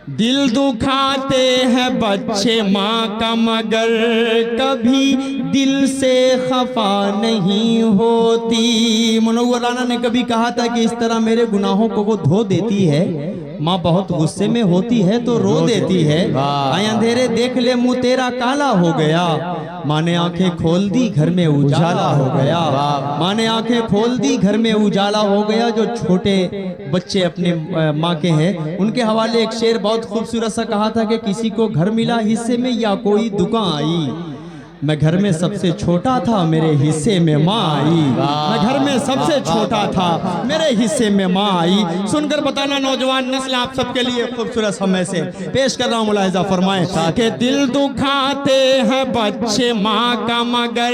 दिल दुखाते हैं बच्चे माँ का मगर कभी दिल से खफा नहीं होती। मुनव्वर राना ने कभी कहा था कि इस तरह मेरे गुनाहों को वो धो देती है, माँ बहुत गुस्से में होती है तो रो देती है। आए अंधेरे देख ले मुंह तेरा काला हो गया, माँ ने आंखें खोल दी घर में उजाला हो गया। माँ ने आंखें खोल दी घर में उजाला हो गया। जो छोटे बच्चे अपने माँ के हैं उनके हवाले एक शेर बहुत खूबसूरत सा कहा था कि किसी को घर मिला हिस्से में या कोई दुकान आई, मैं घर में सबसे छोटा था मेरे हिस्से में माँ आई। मैं घर में सबसे छोटा था मेरे हिस्से में माँ आई। सुनकर बताना नौजवान नस्ल आप सबके लिए खूबसूरत समय से पेश कर रहा हूँ, मुलाहिजा फरमाएं कि दिल दुखाते हैं बच्चे माँ का मगर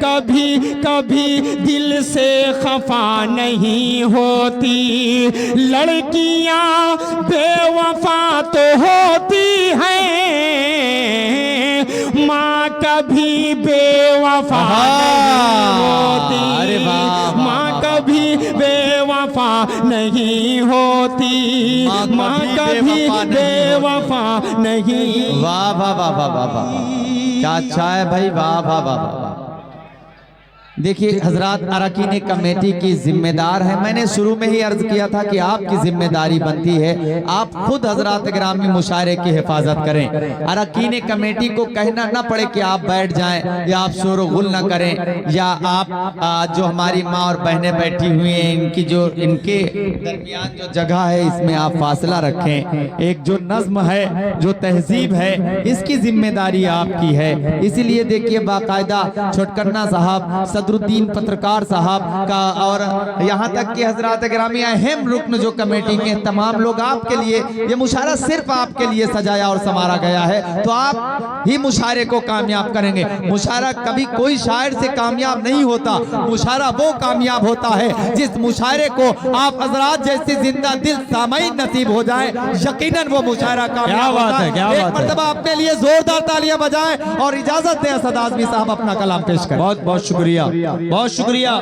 कभी कभी दिल से खफा नहीं होती। लड़कियाँ बेवफा तो होती हैं, माँ कभी बेवफा नहीं होती। माँ कभी बेवफा नहीं होती। माँ कभी बेवफा नहीं। वाह वाह वाह वाह वाह वाह, क्या अच्छा है भाई, वाह वाह वाह वाह। देखिए हजरात, अरकान कमेटी की जिम्मेदार है। मैंने शुरू में ही अर्ज किया था कि आपकी जिम्मेदारी बनती है आप खुद हजरात ग्रामी मुशायरे की हिफाजत करें। अरकान कमेटी को कहना ना पड़े कि आप बैठ जाएं या आप शोर गुल ना करें, या आप जो हमारी माँ और बहनें बैठी हुई हैं इनकी जो इनके दरमियान जो जगह है इसमें आप फासला रखें। एक जो नज्म है जो तहजीब है इसकी जिम्मेदारी आपकी है। इसीलिए देखिए बाकायदा छोटकन्ना साहब, सदरुद्दीन पत्रकार साहब का और यहाँ तक कि हजरात ग्रामी अहम रुकन जो कमेटी के तमाम लोग, आपके लिए ये मुशायरा सिर्फ आपके लिए सजाया और संवारा गया है, तो आप ही मुशायरे को कामयाब करेंगे। मुशायरा कभी कोई शायर से कामयाब नहीं होता, मुशायरा वो कामयाब होता है जिस मुशायरे को आप हजरात जैसे जिंदा दिल सामाईन नसीब हो जाए, यकीनन वो मुशायरा कामयाब होता है। एक मर्तबा अपने लिए जोरदार तालियां बजाएं और इजाजत दें असद आज़मी साहब अपना कलाम पेश करें। बहुत बहुत शुक्रिया, बहुत शुक्रिया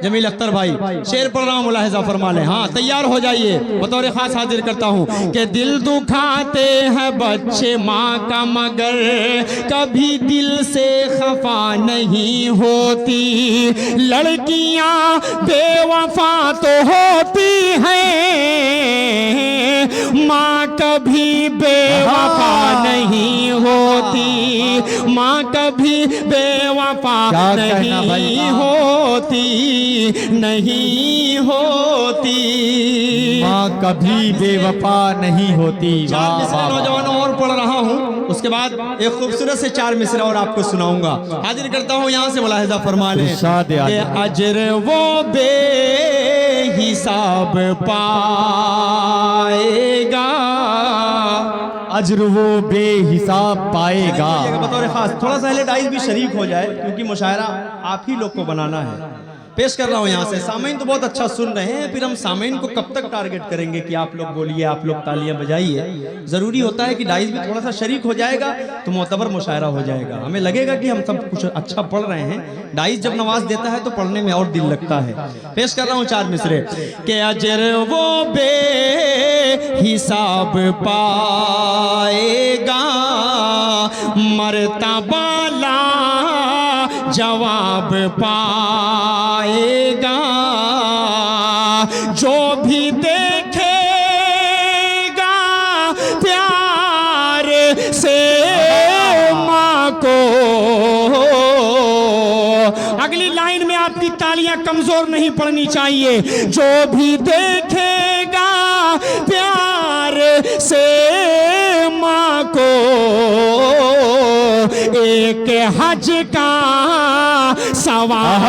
जमील अख्तर भाई। शेर पढ़ रहा हूँ, मुलाहिजा फरमा लें। हाँ तैयार हो जाइए, बतौर खास हाजिर करता हूँ कि दिल दुखाते हैं बच्चे माँ का मगर कभी दिल से खफा नहीं होती। लड़कियाँ बेवफा तो होती हैं, माँ कभी बेवफा नहीं होती। माँ कभी बेवफा नहीं होती, नहीं होती। माँ कभी बेवफा नहीं होती। चार मिसरे नौजवानों और पढ़ रहा हूँ, उसके बाद एक खूबसूरत से चार मिसरे और आपको सुनाऊंगा। हाजिर करता हूँ यहाँ से, मुलाहिजा फरमा लें कि अजर वो बेहिसाब पाएगा, अजर वो बेहिसाब पाएगा। बतौर खास थोड़ा सा डाइस भी शरीक हो जाए क्योंकि मुशायरा आप ही लोग को बनाना है। पेश कर रहा हूँ यहाँ से। सामीन तो बहुत अच्छा सुन रहे हैं, फिर हम सामीन को कब तक टारगेट करेंगे कि आप लोग बोलिए, आप लोग तालियां बजाइए। जरूरी होता है कि डाइस भी थोड़ा सा शरीक हो जाएगा तो मोतबर मुशायरा हो जाएगा। हमें लगेगा कि हम सब कुछ अच्छा पढ़ रहे हैं। डाइस जब नवाज देता है तो पढ़ने में और दिल लगता है। पेश कर रहा हूँ चार मिसरे के अजर वो बेहिसाब पाएगा, मर्तबा जवाब पाएगा। जो भी देखेगा प्यार से माँ को। अगली लाइन में आपकी तालियां कमजोर नहीं पड़नी चाहिए। जो भी देखेगा प्यार से माँ को, एक हज का सवाब।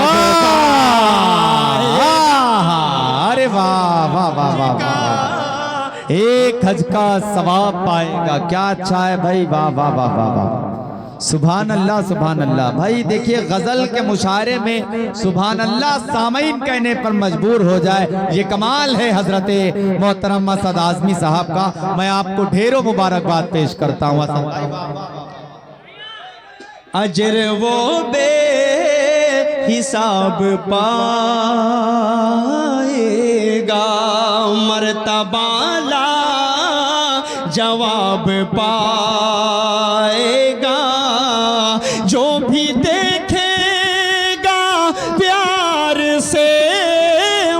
अरे वाह वाह वाह वाह वाह, एक हज का सवाब पाएगा। क्या अच्छा है भाई, वाह वाह वाह वाह वाह, सुभान अल्लाह सुभान अल्लाह। भाई देखिए गजल के मुशायरे में सुभान अल्लाह सामीन कहने पर मजबूर हो जाए, ये कमाल है हजरत मोहतरम असद आज़मी साहब का। मैं आपको ढेरों मुबारकबाद पेश करता हूँ। अजर वो बेहिसाब पाएगा, मर्तबा जवाब पाएगा। जो भी देखेगा प्यार से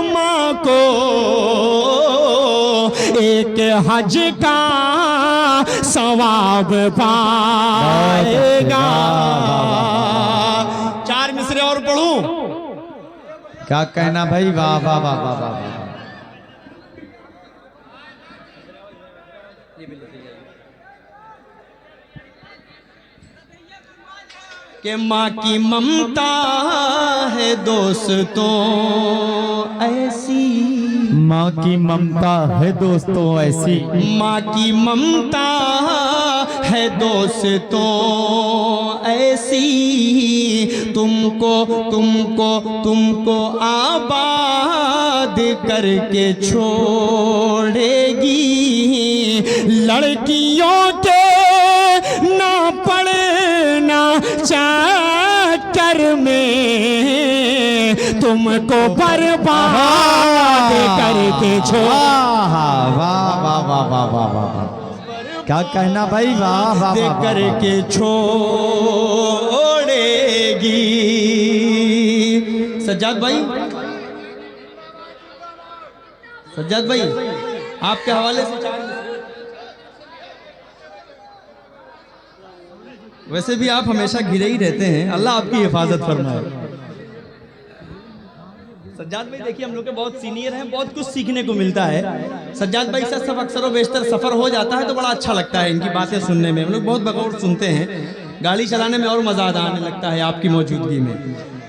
माँ को, एक हज का सवाब पाएगा। 4 मिसरे और पढ़ूं? क्या कहना भाई, वाह वाह वाह वाह वाह। कि माँ की ममता है दोस्तों ऐसी, माँ की ममता है दोस्तों ऐसी, माँ की ममता है दोस्तों ऐसी, तुमको तुमको तुमको आबाद करके छोड़ेगी। लड़कियों के ना पड़ना चक्कर में तुमको बर्बाद करके वाह वाह वाह वाह वाह वाह वाह। क्या कहना भाई, वाह वाह दे करके छोड़ेगी। सज्जाद भाई, सज्जाद भाई आपके हवाले से 4 वैसे भी आप हमेशा घिरे ही रहते हैं, अल्लाह आपकी हिफाजत फरमाए। सज्जाद भाई देखिए हम लोग के बहुत सीनियर हैं, बहुत कुछ सीखने को मिलता है। सज्जाद भाई से सब अक्सर व बेशतर सफ़र हो जाता है तो बड़ा अच्छा लगता है इनकी बातें सुनने में। हम लोग बहुत बगौर सुनते हैं, गाड़ी चलाने में और मज़ा आने लगता है आपकी मौजूदगी में।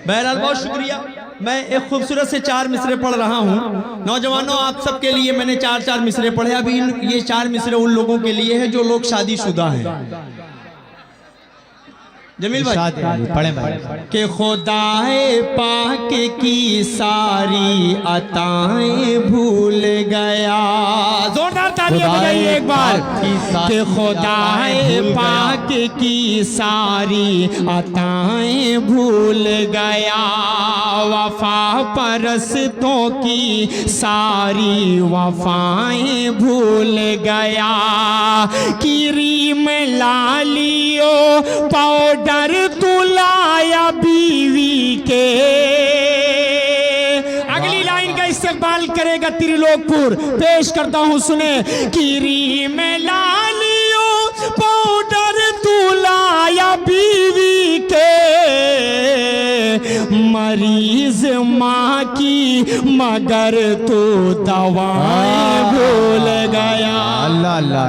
बहरहाल बहुत शुक्रिया। मैं एक खूबसूरत से 4 मिसरे पढ़ रहा हूँ। नौजवानों आप सबके लिए मैंने 4 मिसरे पढ़े। अभी ये 4 मिसरे उन लोगों के लिए है जो लोग शादीशुदा हैं। जमील भाई पढ़े कि खुदाए पाक की सारी अताएं भूल गया। जोरदार तालियां बजाइए एक बार। कि खुदाए पाक की सारी अताएं भूल गया। वफा परस्तों की सारी वफाएं भूल गया। क्रीम लालियो पाउडर तुलाया बीवी के। अगली लाइन का इस्तेमाल करेगा त्रिलोकपुर। पेश करता हूं सुने। क्रीम लालियो पाउडर तुलाया बीवी के। मरीज माँ की मगर तू दवाएं भूल गया। अल्लाह अल्लाह।